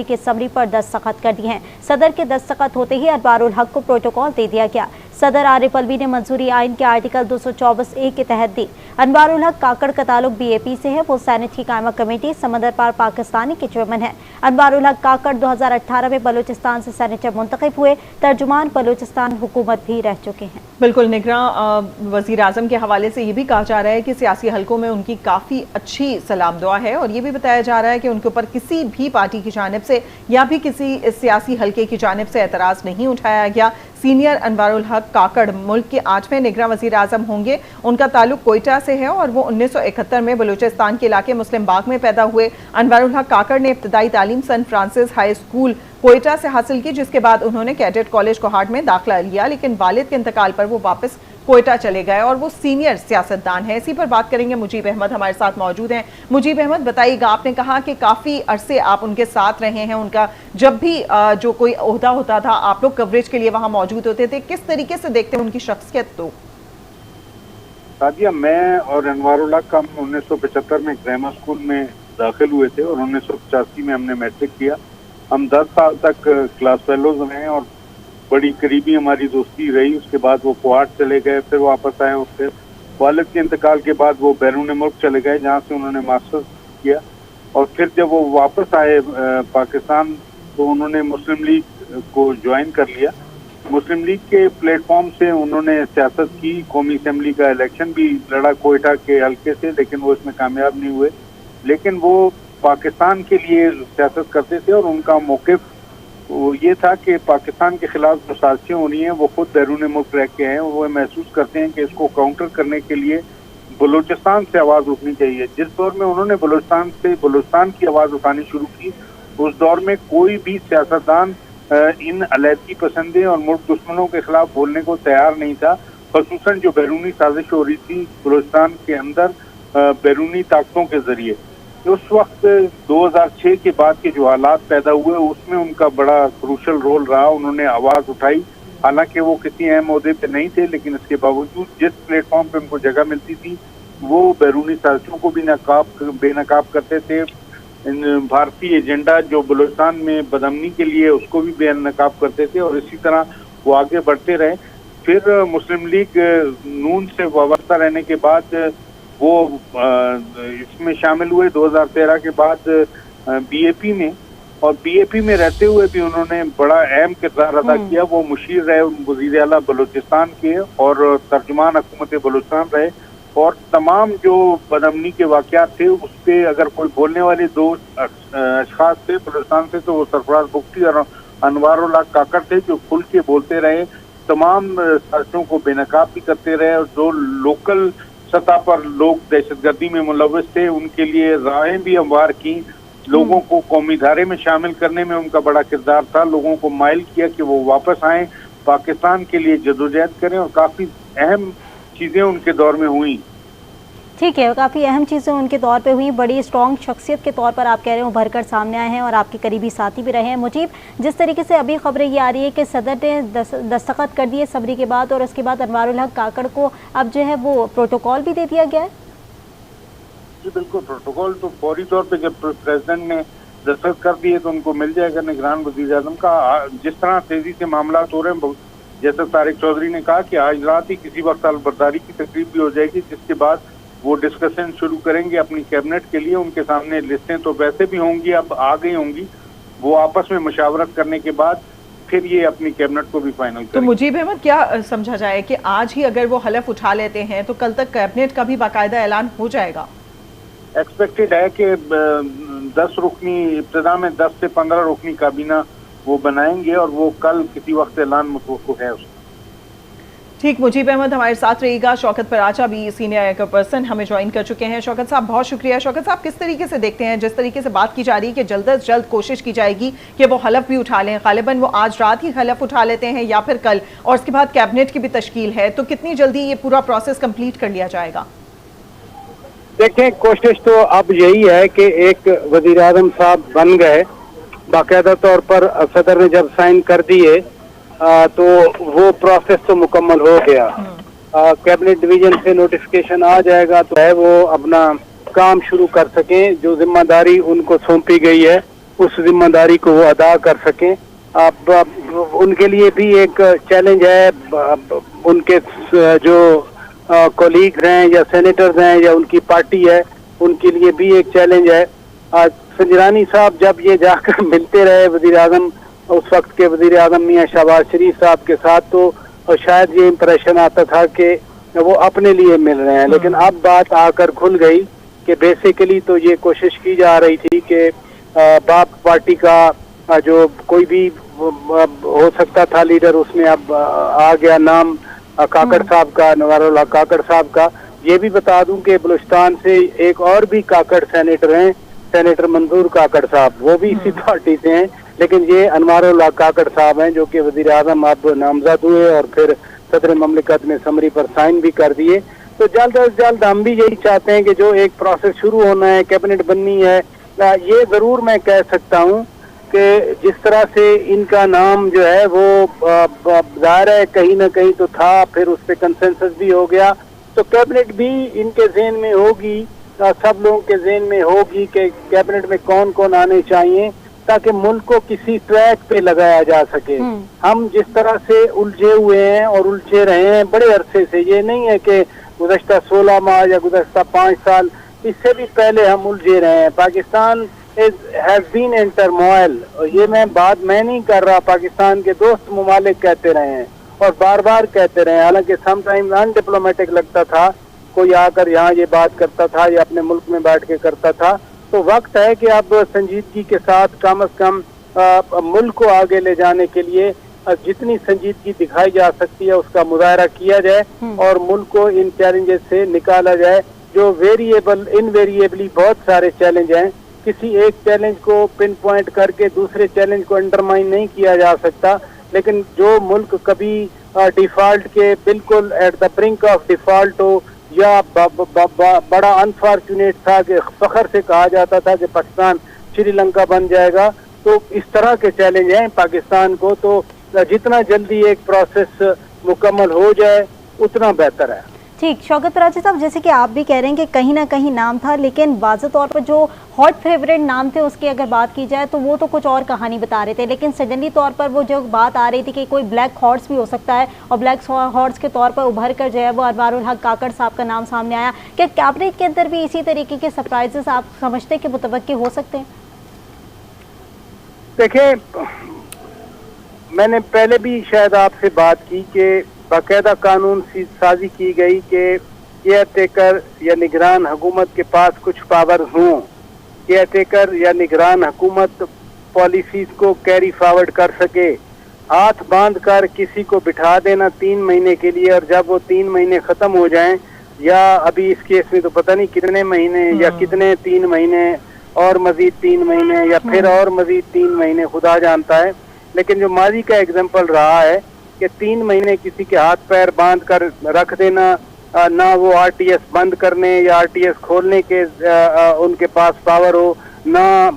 की समरी पर दस्तखत कर दिए हैं। सदर के दस्तखत होते ही अनवारुल हक को प्रोटोकॉल दे दिया गया। सदर आरिफ अलवी ने मंजूरी आइन के आर्टिकल 224A के तहत दी। अनवारुल हक काकड़ का ताल्लुक BAP से है। वो सैनेट की कायमा कमेटी समंदर पार पाकिस्तानी के चेयरमैन है। अनवारुल हक काकड़ 2018 में बलूचिस्तान से सेनेटर मुंतखब हुए। तर्जुमान बलूचिस्तान हुकूमत भी रह चुके हैं। बिल्कुल निगरां वजीर आजम के हवाले से ये भी कहा जा रहा है कि सियासी हलकों में उनकी काफ़ी अच्छी सलाम दुआ है और ये भी बताया जा रहा है कि उनके ऊपर किसी भी पार्टी की जानिब से या भी किसी सियासी हलके की जानिब से एतराज़ नहीं उठाया गया। सीनियर अनवारुल हक काकड़ मुल्क के 8वें निगरां वजीर आजम होंगे। उनका ताल्लुक कोयटा से है और वो 1971 में बलूचिस्तान के इलाके मुस्लिम बाग में पैदा हुए। अनवारुल हक काकड़ ने इब्तदाई तालीम Saint Francis high school Quetta से हासिल की, जिसके बाद उन्होंने कैडेट कॉलेज कोहाट में दाखिला लिया, लेकिन वालिद के इंतकाल पर वो वापस कोयटा चले गए और वो सीनियर सियासतदान हैं। इसी पर बात करेंगे। मुजीब अहमद हमारे साथ मौजूद हैं। मुजीब अहमद, बताइएगा, आपने कहा कि काफ़ी अरसे आप उनके साथ रहे हैं, उनका जब भी जो कोई ओहदा होता था आप लोग कवरेज के लिए वहाँ मौजूद होते थे, किस तरीके से देखते हैं उनकी शख्सियत? तो सादिया, मैं और अनवारुल हक हम 1975 में ग्रामर स्कूल में दाखिल हुए थे और 1985 में हमने मैट्रिक किया। हम 10 साल तक क्लास फेलोज रहे और बड़ी करीबी हमारी दोस्ती रही। उसके बाद वो कोहाट चले गए, फिर वापस आए। उसके वालिद के इंतकाल के बाद वो बैरून मुल्क चले गए, जहाँ से उन्होंने मास्टर्स किया। और फिर जब वो वापस आए पाकिस्तान, तो उन्होंने मुस्लिम लीग को ज्वाइन कर लिया। मुस्लिम लीग के प्लेटफॉर्म से उन्होंने सियासत की। कौमी असम्बली का इलेक्शन भी लड़ा कोयटा के हल्के से, लेकिन वो इसमें कामयाब नहीं हुए। लेकिन वो पाकिस्तान के लिए सियासत करते थे और उनका मौक़िफ़ ये था कि पाकिस्तान के खिलाफ जो साजिशें हो रही हैं वो खुद बैरून मुल्क रह के हैं। वो महसूस करते हैं कि इसको काउंटर करने के लिए बलूचिस्तान से आवाज़ उठनी चाहिए। जिस दौर में उन्होंने बलूचिस्तान की आवाज़ उठानी शुरू की, उस दौर में कोई भी सियासतदान इन अलहदगी पसंदे और मुल्क दुश्मनों के खिलाफ बोलने को तैयार नहीं था। ख़ुसूसन जो बैरूनी साजिश हो रही थी बलूचिस्तान के अंदर बैरूनी ताकतों के ज़रिए। उस वक्त 2006 के बाद के जो हालात पैदा हुए उसमें उनका बड़ा क्रूशल रोल रहा। उन्होंने आवाज़ उठाई, हालांकि वो किसी अहम ओहदे पे नहीं थे, लेकिन इसके बावजूद जिस प्लेटफॉर्म पे उनको जगह मिलती थी वो बैरूनी साजिशों को भी बेनकाब करते थे। भारतीय एजेंडा जो बलूचिस्तान में बदअमनी के लिए उसको भी बेनकाब करते थे और इसी तरह वो आगे बढ़ते रहे। फिर मुस्लिम लीग नून से वाबस्ता रहने के बाद वो इसमें शामिल हुए 2013 के बाद BAP में, और BAP में रहते हुए भी उन्होंने बड़ा अहम किरदार अदा किया। वो मुशीर रहे वज़ीर आला बलूचिस्तान के और तर्जुमान हुकूमत बलूचिस्तान रहे। और तमाम जो बदअमनी के वाक़यात थे उस पर अगर कोई बोलने वाले दो अशख़ास थे बलूचिस्तान से, तो वो सरफराज बुगटी और अनवारुल हक काकड़ थे, जो खुल के बोलते रहे, तमाम साजिशों को बेनकाब भी करते रहे। और जो लोकल सतह पर लोग दहशतगर्दी में मुलव्वस थे उनके लिए राहें भी हमवार की। लोगों को कौमी धारे में शामिल करने में उनका बड़ा किरदार था। लोगों को माइल किया कि वो वापस आएँ, पाकिस्तान के लिए जदोजहद करें, और काफ़ी अहम चीज़ें उनके दौर में हुई। ठीक है, काफ़ी अहम चीज़ें उनके तौर पे हुई। बड़ी स्ट्रॉन्ग शख्सियत के तौर पर आप कह रहे हो उभर कर सामने आए हैं और आपके करीबी साथी भी रहे हैं। मुजीब, जिस तरीके से अभी खबरें ये आ रही है कि सदर ने दस्तखत कर दिए समरी के बाद और उसके बाद अनवारुल हक काकड़ को अब जो है वो प्रोटोकॉल भी दे दिया गया है। जी बिल्कुल, प्रोटोकॉल तो फौरी तौर पर जब प्रेसिडेंट ने दस्तखत कर दिए तो उनको मिल जाएगा निगरान वज़ीर आज़म का। जिस तरह तेज़ी से मामला हो रहे हैं, जैसे तारिक चौधरी ने कहा कि आज रात ही किसी वक्त सालबरदारी की तकरीब भी हो जाएगी, जिसके बाद वो डिस्कशन शुरू करेंगे अपनी कैबिनेट के लिए। उनके सामने लिस्टें तो वैसे भी होंगी, अब आ गई होंगी। वो आपस में मशावरत करने के बाद फिर ये अपनी कैबिनेट को भी फाइनल करेंगे। तो मुजीब अहमद, क्या समझा जाए कि आज ही अगर वो हलफ उठा लेते हैं तो कल तक कैबिनेट का भी बाकायदा ऐलान हो जाएगा? एक्सपेक्टेड है कि 10 रुकनी, इब्तिदा में 10 से 15 रुकनी काबीना वो बनाएंगे और वो कल किसी वक्त ऐलान मुतवक्को है उसका। ठीक, मुजीब अहमद हमारे साथ रहिएगा। शौकत पराचा भी सीनियर पर्सन हमें ज्वाइन कर चुके हैं। शौकत साहब, बहुत शुक्रिया। शौकत साहब, किस तरीके से देखते हैं, जिस तरीके से बात की जा रही है कि जल्द अज जल्द कोशिश की जाएगी कि वो हलफ भी उठा लें, गालिबन वो आज रात ही हलफ उठा लेते हैं या फिर कल, और उसके बाद कैबिनेट की भी तश्कील है, तो कितनी जल्दी ये पूरा प्रोसेस कंप्लीट कर लिया जाएगा? देखें, कोशिश तो अब यही है कि एक वज़ीर आज़म साहब बन गए, बाकायदा तौर पर सदर ने जब साइन कर दिए तो वो प्रोसेस तो मुकम्मल हो गया। कैबिनेट डिवीजन से नोटिफिकेशन आ जाएगा तो है वो अपना काम शुरू कर सकें। जो जिम्मेदारी उनको सौंपी गई है उस जिम्मेदारी को वो अदा कर सकें। अब उनके लिए भी एक चैलेंज है, उनके जो कोलीग्स हैं या सेनेटर्स हैं या उनकी पार्टी है, उनके लिए भी एक चैलेंज है। संजरानी साहब जब ये जाकर मिलते रहे वजीर आजम, उस वक्त के वजीर आजम मियाँ शहबाज शरीफ साहब के साथ, तो शायद ये इम्प्रेशन आता था कि वो अपने लिए मिल रहे हैं, लेकिन अब बात आकर खुल गई कि बेसिकली तो ये कोशिश की जा रही थी कि बाप पार्टी का जो कोई भी हो सकता था लीडर, उसमें अब आ गया नाम काकड़ साहब का, नवारुल हक काकड़ साहब का। ये भी बता दूं कि बलूचिस्तान से एक और भी काकड़ सेनेटर हैं, सेनेटर मंजूर काकड़ साहब, वो भी इसी पार्टी से हैं, लेकिन ये अनवारुल हक काकड़ साहब हैं जो कि वजीर आजम अब नामजद हुए और फिर सदर ममलिकत ने समरी पर साइन भी कर दिए। तो जल्द अज जल्द हम भी यही चाहते हैं कि जो एक प्रोसेस शुरू होना है, कैबिनेट बननी है, ये जरूर मैं कह सकता हूँ कि जिस तरह से इनका नाम जो है वो जाहिर है कहीं ना कहीं तो था, फिर उस पर कंसेंसस भी हो गया, तो कैबिनेट भी इनके ज़हन में होगी, सब लोगों के ज़हन में होगी कि कैबिनेट में कौन कौन आने चाहिए, ताकि मुल्क को किसी ट्रैक पे लगाया जा सके। हम जिस तरह से उलझे हुए हैं और उलझे रहे हैं बड़े अरसे से, ये नहीं है कि गुज़श्ता 16 माह या गुज़श्ता 5 साल, इससे भी पहले हम उलझे रहे हैं। Pakistan has been in turmoil, और ये बात मैं नहीं कर रहा, पाकिस्तान के दोस्त ममालिक कहते रहे हैं और बार बार कहते रहे हैं, हालांकि समटाइम्स अनडिप्लोमेटिक लगता था, कोई आकर यहाँ ये बात करता था या अपने मुल्क में बैठ के करता था। तो वक्त है कि अब संजीदगी के साथ कम अज कम मुल्क को आगे ले जाने के लिए जितनी संजीदगी दिखाई जा सकती है उसका मुजाहरा किया जाए और मुल्क को इन चैलेंजेस से निकाला जाए। जो इनवेरिएबली बहुत सारे चैलेंज हैं, किसी एक चैलेंज को पिन पॉइंट करके दूसरे चैलेंज को अंडरमाइन नहीं किया जा सकता, लेकिन जो मुल्क कभी डिफॉल्ट के बिल्कुल at the brink of default हो या बड़ा अनफॉर्चुनेट था कि फखर से कहा जाता था कि पाकिस्तान श्रीलंका बन जाएगा, तो इस तरह के चैलेंज हैं पाकिस्तान को। तो जितना जल्दी एक प्रोसेस मुकम्मल हो जाए उतना बेहतर है। ठीक, शौकत राजी साहब, जैसे कि आप भी कह रहे हैं कि कहीं ना कहीं नाम था, लेकिन वाज़ेह तौर पर जो हॉट फेवरेट नाम थे उसकी अगर बात की जाए तो वो तो कुछ और कहानी बता रहे थे, लेकिन सडनली तौर पर वो जो बात आ रही थी कि कोई ब्लैक हॉर्स भी हो सकता है और ब्लैक हॉर्स के तौर पर उभर कर जो है वो अनवारुल हक काकड़ साहब का नाम सामने आया। क्या कैबिनेट के अंदर भी इसी तरीके के सरप्राइजेस आप समझते कि मुतवक्की हो सकते हैं? देखिए, मैंने पहले भी शायद आपसे बात की कि बाकायदा कानून साजी की गई कि केयर टेकर या निगरान हुकूमत के पास कुछ पावर हों, केयर टेकर या निगरान हुकूमत पॉलिसीज को कैरी फॉरवर्ड कर सके। हाथ बांध कर किसी को बिठा देना 3 महीने के लिए, और जब वो 3 महीने खत्म हो जाएं, या अभी इस केस में तो पता नहीं कितने महीने या कितने 3 महीने और मजीद 3 महीने या फिर और मजीद 3 महीने, खुदा जानता है। लेकिन जो माजी का एग्जाम्पल रहा है कि 3 महीने किसी के हाथ पैर बांध कर रख देना, ना वो आरटीएस बंद करने या आरटीएस खोलने के उनके पास पावर हो, ना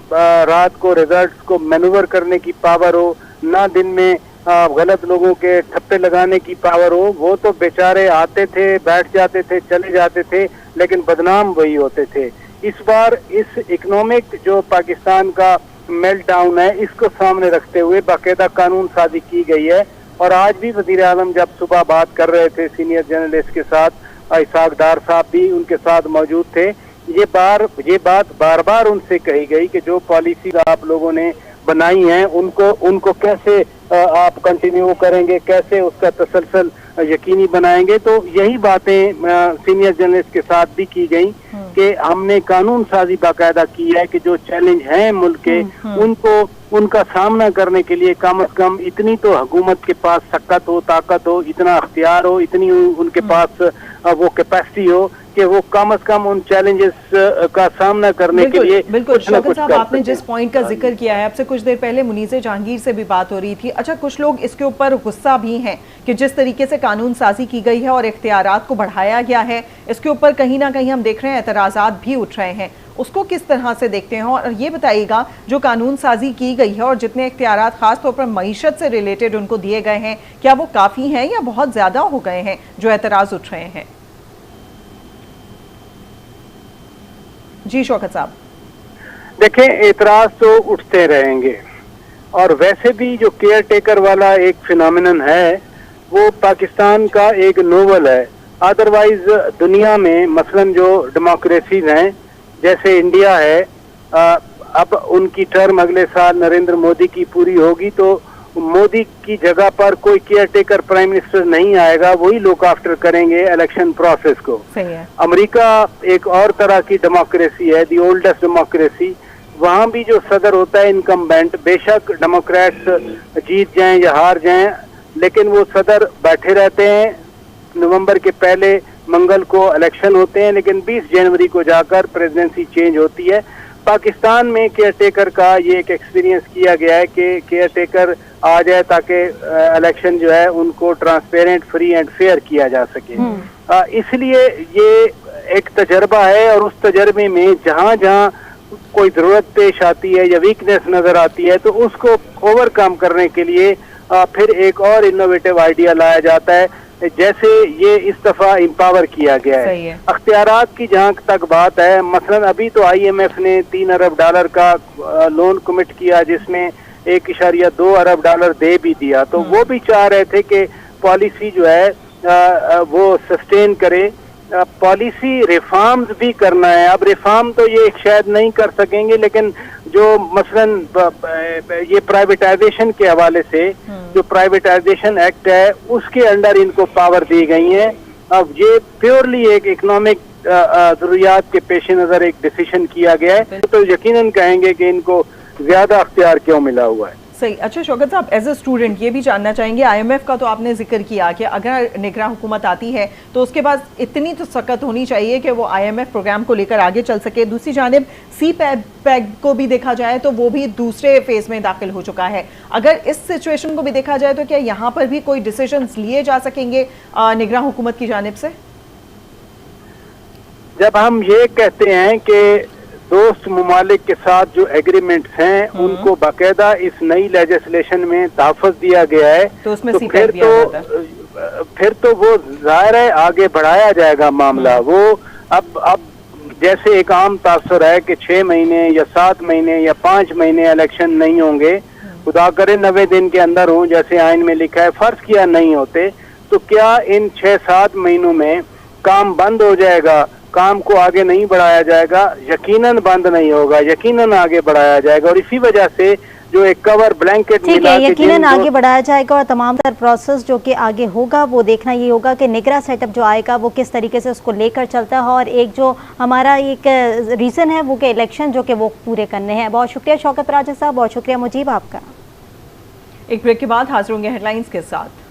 रात को रिजल्ट्स को मैनूवर करने की पावर हो, ना दिन में गलत लोगों के ठप्पे लगाने की पावर हो। वो तो बेचारे आते थे, बैठ जाते थे, चले जाते थे, लेकिन बदनाम वही होते थे। इस बार इस इकोनॉमिक जो पाकिस्तान का मेल्ट डाउन है, इसको सामने रखते हुए बाकायदा कानून साजी की गई है। और आज भी वजीर आजम जब सुबह बात कर रहे थे सीनियर जर्नलिस्ट के साथ, इसाक डार साहब भी उनके साथ मौजूद थे, ये बात बार बार उनसे कही गई कि जो पॉलिसी आप लोगों ने बनाई हैं उनको कैसे आप कंटिन्यू करेंगे, कैसे उसका तसलसल यकीनी बनाएंगे। तो यही बातें सीनियर जर्नलिस्ट के साथ भी की गई कि हमने कानून साजी बाकायदा की है कि जो चैलेंज हैं मुल्क के, उनका सामना करने के लिए कम से कम इतनी तो हुकूमत के पास सकत हो, ताकत हो, इतना अख्तियार हो, इतनी उनके पास वो कैपेसिटी हो कि वो कम से कम उन चैलेंजेस का सामना करने के लिए बिल्कुल। शौकत साहब, आपने जिस पॉइंट का जिक्र किया है, आपसे कुछ देर पहले मुनीज़े जहांगीर से भी बात हो रही थी। अच्छा, कुछ लोग इसके ऊपर गुस्सा भी हैं कि जिस तरीके से कानून साजी की गई है और इख्तियारात को बढ़ाया गया है, इसके ऊपर कहीं ना कहीं हम देख रहे हैं एतराज़ात भी उठ रहे हैं। उसको किस तरह से देखते हैं? और ये बताइएगा, जो कानून साजी की गई है और जितने इख्तियारात खास तौर पर मईशत से रिलेटेड उनको दिए गए हैं, क्या वो काफ़ी हैं या बहुत ज़्यादा हो गए हैं जो एतराज़ उठ रहे हैं? जी शौकत साहब। देखें, एतराज तो उठते रहेंगे और वैसे भी जो केयर टेकर वाला एक फिनोमिनन है वो पाकिस्तान का एक नोवल है। अदरवाइज दुनिया में मसलन जो डेमोक्रेसीज हैं जैसे इंडिया है, अब उनकी टर्म अगले साल नरेंद्र मोदी की पूरी होगी तो मोदी की जगह पर कोई केयर टेकर प्राइम मिनिस्टर नहीं आएगा, वही लुक आफ्टर करेंगे इलेक्शन प्रोसेस को। सही है। अमेरिका एक और तरह की डेमोक्रेसी है, दी ओल्डेस्ट डेमोक्रेसी। वहां भी जो सदर होता है इनकम्बेंट, बेशक डेमोक्रेट्स जीत जाएं या हार जाएं, लेकिन वो सदर बैठे रहते हैं। नवंबर के पहले मंगल को इलेक्शन होते हैं, लेकिन 20 जनवरी को जाकर प्रेसिडेंसी चेंज होती है। पाकिस्तान में केयर टेकर का ये एक एक्सपीरियंस किया गया है कि केयर टेकर आ जाए ताकि इलेक्शन जो है उनको ट्रांसपेरेंट, फ्री एंड फेयर किया जा सके। इसलिए ये एक तजर्बा है और उस तजर्बे में जहाँ जहाँ कोई ज़रूरत पेश आती है या वीकनेस नज़र आती है तो उसको ओवरकम करने के लिए फिर एक और इनोवेटिव आइडिया लाया जाता है, जैसे ये इस दफा एम्पावर किया गया है। अख्तियारात की जहाँ तक बात है, मसलन अभी तो IMF ने $3 अरब का लोन कमिट किया जिसमें $1.2 अरब दे भी दिया, तो वो भी चाह रहे थे कि पॉलिसी जो है वो सस्टेन करे। पॉलिसी रिफॉर्म्स भी करना है। अब रिफॉर्म तो ये शायद नहीं कर सकेंगे, लेकिन जो मसलन ये प्राइवेटाइजेशन के हवाले से जो प्राइवेटाइजेशन एक्ट है उसके अंडर इनको पावर दी गई है। अब ये प्योरली एक इकोनॉमिक जरूरियात के पेश नज़र एक डिसीजन किया गया है, तो यकीनन कहेंगे कि इनको ज्यादा अख्तियार क्यों मिला हुआ है। सही। अच्छा शौकत साहब, एज ए स्टूडेंट ये भी जानना चाहेंगे, IMF का तो आपने जिक्र किया कि अगर निगरां हुकूमत आती है तो उसके बाद इतनी तो सकत होनी चाहिए कि वो IMF प्रोग्राम को लेकर आगे चल सके। दूसरी जानिब CPEG को भी देखा जाए तो वो भी दूसरे फेज में दाखिल हो चुका है। अगर इस सिचुएशन को भी देखा जाए तो क्या यहाँ पर भी कोई डिसीजन लिए जा सकेंगे निगरां हुकूमत की जानिब से? जब हम ये कहते हैं कि दोस्त ममालिक के साथ जो एग्रीमेंट्स हैं उनको बाकायदा इस नई लेजिस्लेशन में तहफ़्फ़ुज़ दिया गया है, तो उसमें तो फिर तो वो ज़ाहिर है आगे बढ़ाया जाएगा मामला। वो अब जैसे एक आम तासर है कि 6 महीने या 7 महीने या 5 महीने इलेक्शन नहीं होंगे, खुदा करे 90 दिन के अंदर हों जैसे आइन में लिखा है, फर्ज किया नहीं होते, तो क्या इन 6-7 महीनों में काम बंद हो जाएगा? काम को आगे नहीं बढ़ाया जाएगा? यकीनन बंद नहीं होगा, यकीनन आगे बढ़ाया जाएगा। और इसी वजह से जो एक कवर ब्लैंकेट मिला है, यकीनन आगे बढ़ाया जाएगा और तमाम तर प्रोसेस जो कि आगे होगा वो देखना ये होगा कि निगरां सेटअप जो आएगा वो किस तरीके से उसको लेकर चलता है। और एक जो हमारा एक रीज़न है वो कि इलेक्शन जो कि वो पूरे करने हैं। बहुत शुक्रिया शौकत राजा साहब, बहुत शुक्रिया मुजीब आपका। एक ब्रेक के बाद हाजिर होंगे हेडलाइंस के साथ।